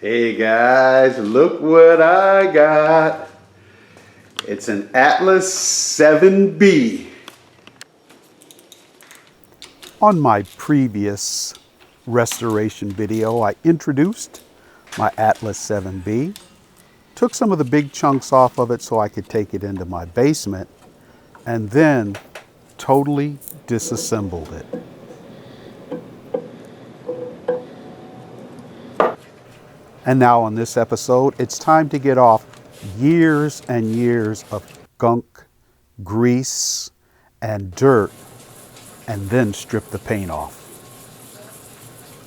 Hey guys, look what I got. It's an Atlas 7B. On my previous restoration video, I introduced my Atlas 7B, took some of the big chunks off of it so I could take it into my basement, and then totally disassembled it. And now on this episode, it's time to get off years and years of gunk, grease, and dirt, and then strip the paint off.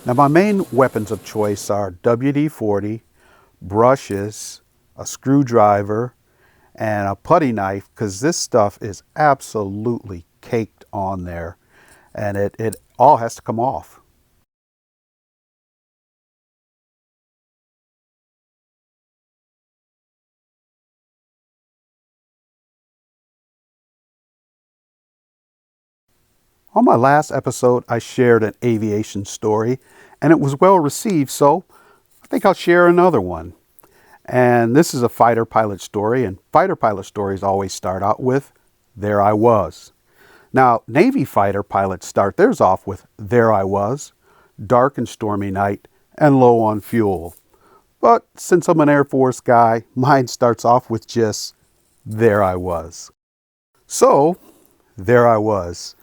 Now my main weapons of choice are WD-40, brushes, a screwdriver, and a putty knife, because this stuff is absolutely caked on there, and it all has to come off. On my last episode, I shared an aviation story, and it was well received, so I think I'll share another one. And this is a fighter pilot story, and fighter pilot stories always start out with, "There I was." Now, Navy fighter pilots start theirs off with, "There I was, dark and stormy night, and low on fuel." But since I'm an Air Force guy, mine starts off with just, "There I was." So, there I was.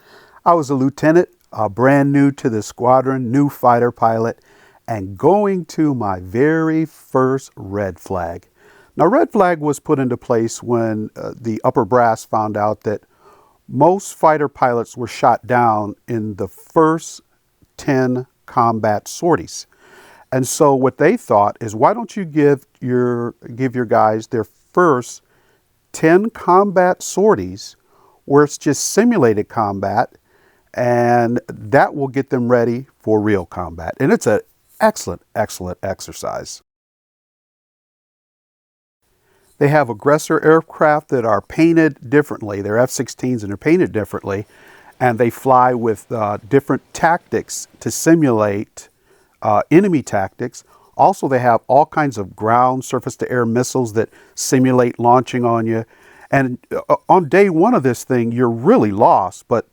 I was a lieutenant, brand new to the squadron, new fighter pilot, and going to my very first red flag. Now, red flag was put into place when the upper brass found out that most fighter pilots were shot down in the first 10 combat sorties. And so what they thought is, why don't you give your guys their first 10 combat sorties where it's just simulated combat, and that will get them ready for real combat. And it's an excellent exercise. They have aggressor aircraft that are painted differently. They're F-16s and they're painted differently, and they fly with different tactics to simulate enemy tactics. Also, they have all kinds of ground, surface-to-air missiles that simulate launching on you. And on day one of this thing, you're really lost. But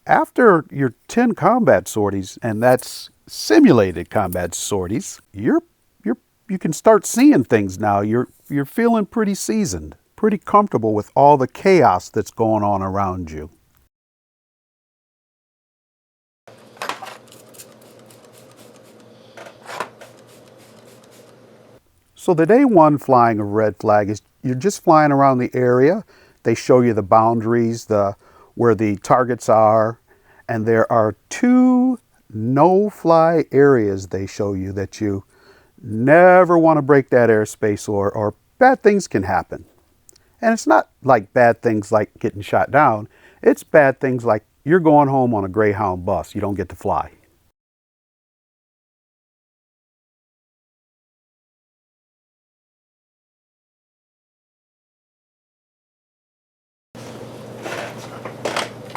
after your 10 combat sorties, and that's simulated combat sorties, you can start seeing things now. You're feeling pretty seasoned, pretty comfortable with all the chaos that's going on around you. So the day one flying of red flag is you're just flying around the area. They show you the boundaries, where the targets are, and there are 2 no-fly areas they show you that you never want to break that airspace, or bad things can happen. And it's not like bad things like getting shot down. It's bad things like you're going home on a Greyhound bus. You don't get to fly.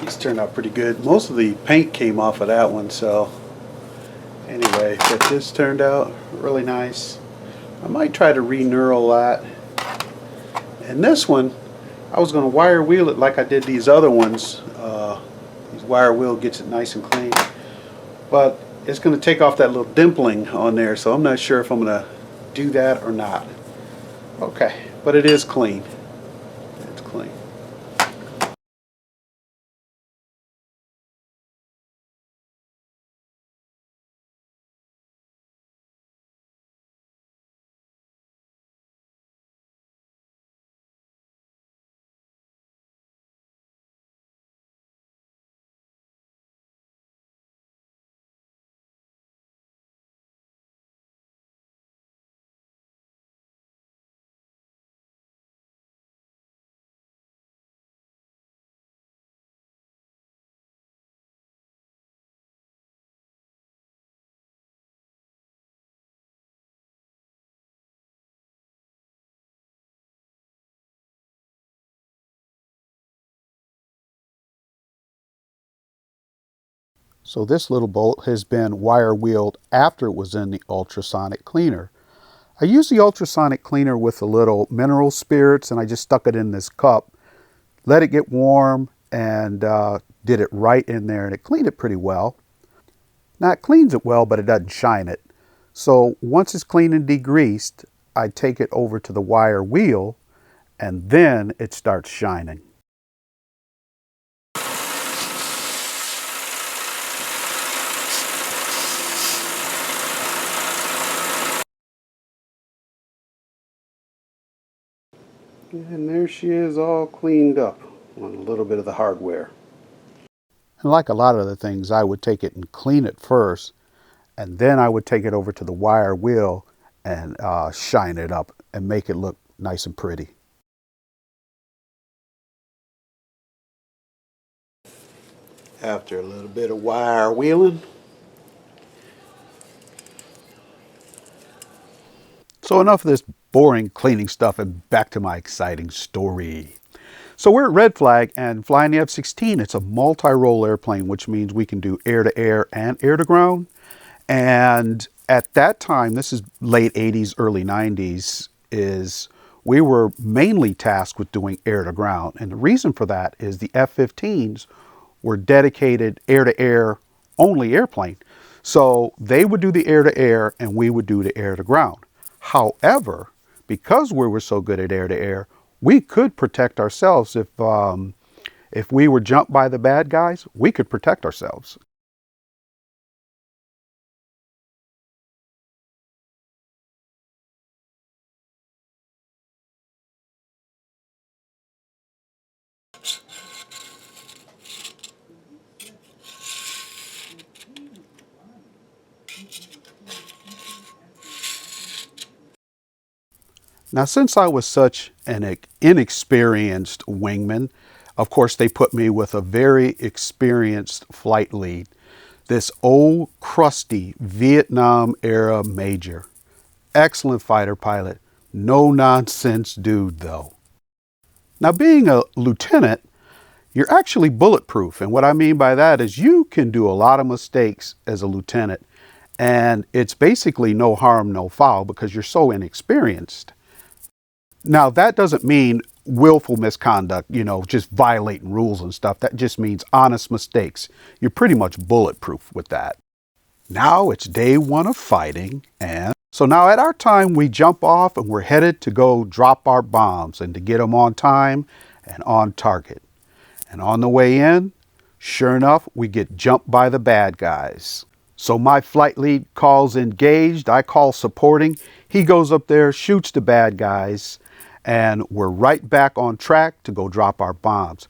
These turned out pretty good. Most of the paint came off of that one, so anyway, but this turned out really nice. I might try to re-knurl that. And this one, I was going to wire wheel it like I did these other ones. These wire wheel gets it nice and clean. But it's going to take off that little dimpling on there, so I'm not sure if I'm going to do that or not. Okay, but it is clean. It's clean. So this little bolt has been wire wheeled after it was in the ultrasonic cleaner. I used the ultrasonic cleaner with a little mineral spirits, and I just stuck it in this cup, let it get warm, and did it right in there, and it cleaned it pretty well. Now it cleans it well, but it doesn't shine it. So once it's clean and degreased, I take it over to the wire wheel, and then it starts shining. And there she is, all cleaned up on a little bit of the hardware. And like a lot of the things, I would take it and clean it first, and then I would take it over to the wire wheel and shine it up and make it look nice and pretty. After a little bit of wire wheeling. So enough of this boring cleaning stuff and back to my exciting story. So we're at Red Flag and flying the F-16. It's a multi-role airplane, which means we can do air-to-air and air-to-ground. And at that time, this is late 80s, early 90s, we were mainly tasked with doing air-to-ground. And the reason for that is the F-15s were dedicated air-to-air only airplane. So they would do the air-to-air and we would do the air-to-ground. However, because we were so good at air-to-air, we could protect ourselves. If we were jumped by the bad guys, we could protect ourselves. Now, since I was such an inexperienced wingman, of course, they put me with a very experienced flight lead, this old, crusty Vietnam-era major. Excellent fighter pilot. No nonsense dude, though. Now, being a lieutenant, you're actually bulletproof. And what I mean by that is you can do a lot of mistakes as a lieutenant. And it's basically no harm, no foul because you're so inexperienced. Now, that doesn't mean willful misconduct, just violating rules and stuff. That just means honest mistakes. You're pretty much bulletproof with that. Now it's day one of fighting, and so now at our time, we jump off and we're headed to go drop our bombs and to get them on time and on target. And on the way in, sure enough, we get jumped by the bad guys. So my flight lead calls engaged, I call supporting. He goes up there, shoots the bad guys, and we're right back on track to go drop our bombs.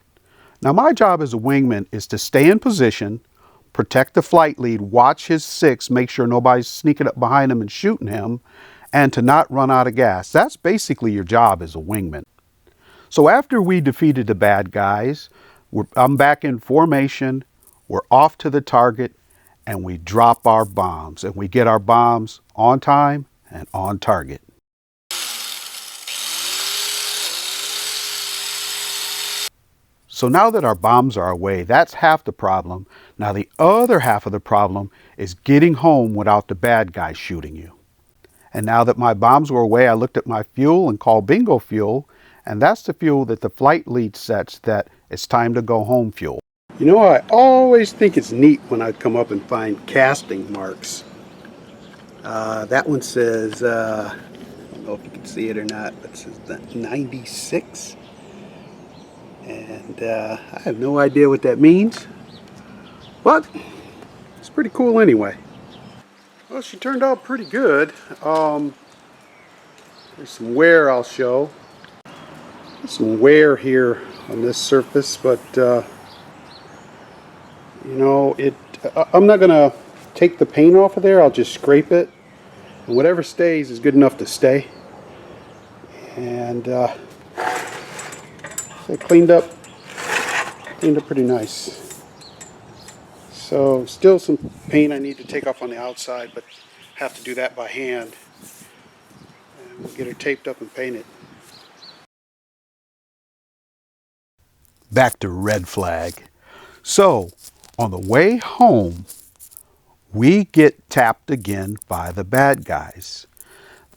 Now my job as a wingman is to stay in position, protect the flight lead, watch his six, make sure nobody's sneaking up behind him and shooting him, and to not run out of gas. That's basically your job as a wingman. So after we defeated the bad guys, I'm back in formation, we're off to the target, and we drop our bombs. And we get our bombs on time and on target. So now that our bombs are away, that's half the problem. Now the other half of the problem is getting home without the bad guys shooting you. And now that my bombs were away, I looked at my fuel and called bingo fuel. And that's the fuel that the flight lead sets that it's time to go home fuel. I always think it's neat when I come up and find casting marks. That one says, I don't know if you can see it or not, but it says 96. And I have no idea what that means, but it's pretty cool anyway. Well, she turned out pretty good. There's some wear I'll show. There's some wear here on this surface, but I'm not gonna take the paint off of there. I'll just scrape it, and whatever stays is good enough to stay. And it cleaned up pretty nice. So still some paint I need to take off on the outside, but have to do that by hand. And we'll get her taped up and painted. Back to Red Flag. So on the way home, we get tapped again by the bad guys.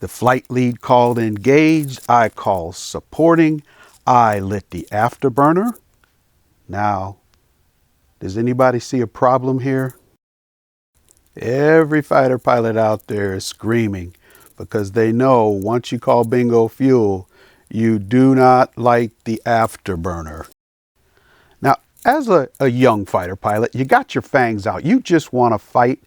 The flight lead called engaged. I called supporting. I lit the afterburner. Now, does anybody see a problem here? Every fighter pilot out there is screaming because they know once you call bingo fuel, you do not light the afterburner. Now, as a young fighter pilot, you got your fangs out. You just want to fight.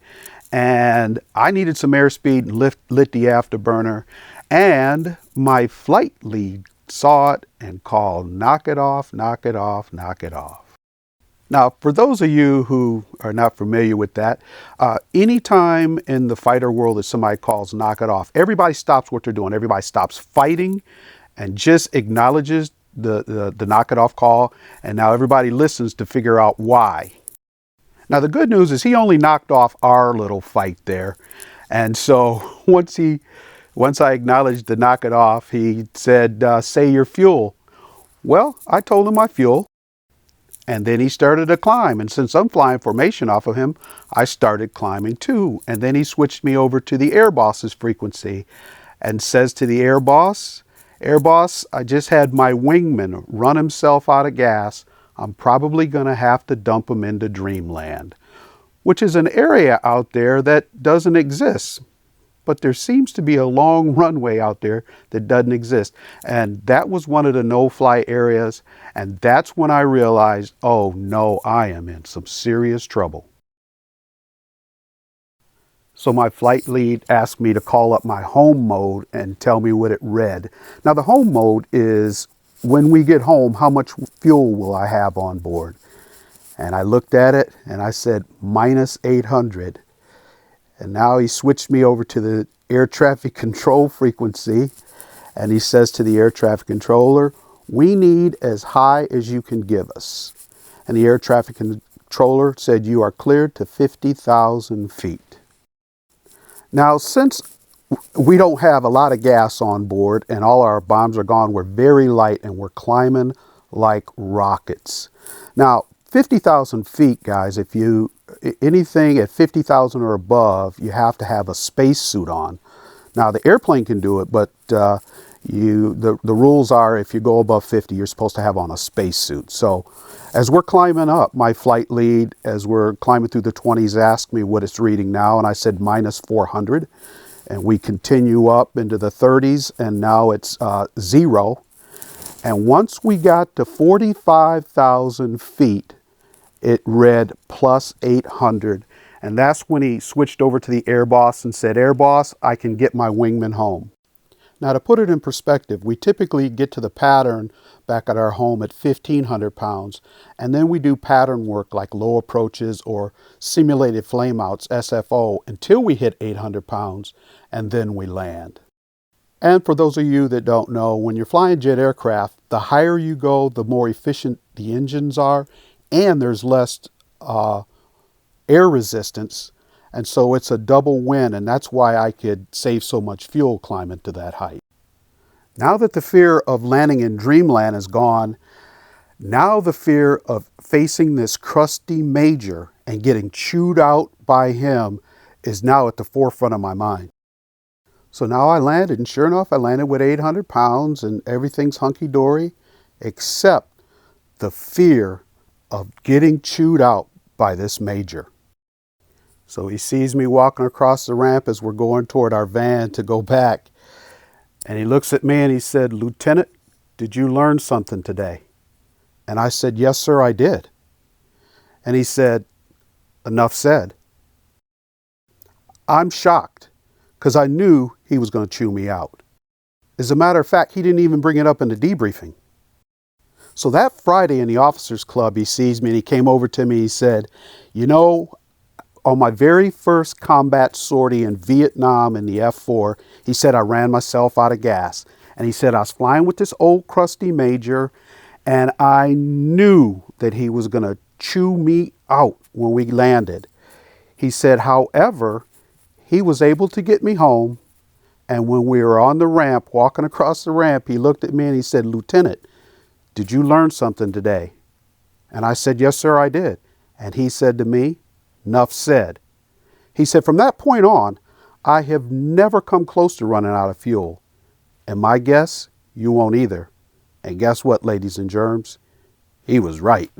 And I needed some airspeed and lit the afterburner. And my flight lead saw it and called, knock it off, knock it off, knock it off. Now, for those of you who are not familiar with that, anytime in the fighter world that somebody calls knock it off, everybody stops what they're doing. Everybody stops fighting and just acknowledges the knock it off call. And now everybody listens to figure out why. Now, the good news is he only knocked off our little fight there. And so once I acknowledged the knock it off, he said, say your fuel. Well, I told him my fuel. And then he started to climb. And since I'm flying formation off of him, I started climbing too. And then he switched me over to the air boss's frequency and says to the air boss, I just had my wingman run himself out of gas. I'm probably going to have to dump him into dreamland, which is an area out there that doesn't exist. But there seems to be a long runway out there that doesn't exist. And that was one of the no-fly areas. And that's when I realized, oh no, I am in some serious trouble. So my flight lead asked me to call up my home mode and tell me what it read. Now the home mode is when we get home, how much fuel will I have on board? And I looked at it and I said, minus 800. And now he switched me over to the air traffic control frequency. And he says to the air traffic controller, we need as high as you can give us. And the air traffic controller said, you are cleared to 50,000 feet. Now, since we don't have a lot of gas on board and all our bombs are gone, we're very light and we're climbing like rockets. Now, 50,000 feet, guys, if you anything at 50,000 or above, you have to have a spacesuit on. Now, the airplane can do it, but the rules are if you go above 50, you're supposed to have on a spacesuit. So as we're climbing up, my flight lead, as we're climbing through the 20s, asked me what it's reading now, and I said minus 400. And we continue up into the 30s, and now it's 0. And once we got to 45,000 feet, it read plus 800. And that's when he switched over to the air boss and said, air boss, I can get my wingman home. Now, to put it in perspective, we typically get to the pattern back at our home at 1,500 pounds, and then we do pattern work like low approaches or simulated flameouts, SFO, until we hit 800 pounds, and then we land. And for those of you that don't know, when you're flying jet aircraft, the higher you go, the more efficient the engines are, and there's less air resistance. And so it's a double win, and that's why I could save so much fuel climbing to that height. Now that the fear of landing in dreamland is gone, now the fear of facing this crusty major and getting chewed out by him is now at the forefront of my mind. So now I landed, and sure enough, I landed with 800 pounds and everything's hunky-dory, except the fear of getting chewed out by this major. So he sees me walking across the ramp as we're going toward our van to go back. And he looks at me and he said, Lieutenant, did you learn something today? And I said, yes, sir, I did. And he said, enough said. I'm shocked because I knew he was going to chew me out. As a matter of fact, he didn't even bring it up in the debriefing. So that Friday in the officers club, he sees me and he came over to me. He said, you know, on my very first combat sortie in Vietnam in the F-4, he said, I ran myself out of gas. And he said, I was flying with this old crusty major, and I knew that he was going to chew me out when we landed. He said, however, he was able to get me home. And when we were on the ramp, walking across the ramp, he looked at me and he said, Lieutenant, did you learn something today? And I said, yes, sir, I did. And he said to me, enough said. He said, from that point on, I have never come close to running out of fuel. And my guess, you won't either. And guess what, ladies and germs? He was right.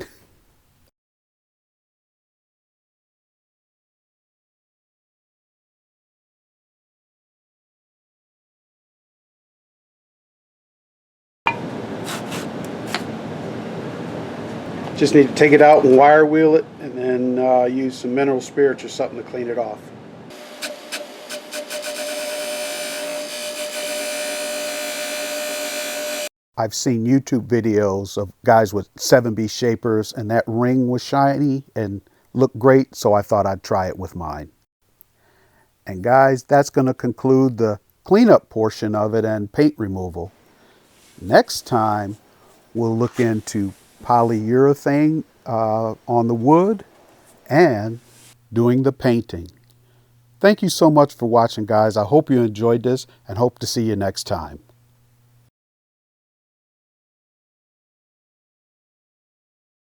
Just need to take it out and wire wheel it, and then use some mineral spirits or something to clean it off. I've seen YouTube videos of guys with 7B shapers, and that ring was shiny and looked great, so I thought I'd try it with mine. And guys, that's going to conclude the cleanup portion of it and paint removal. Next time, we'll look into polyurethane on the wood and doing the painting. Thank you so much for watching, guys. I hope you enjoyed this and hope to see you next time.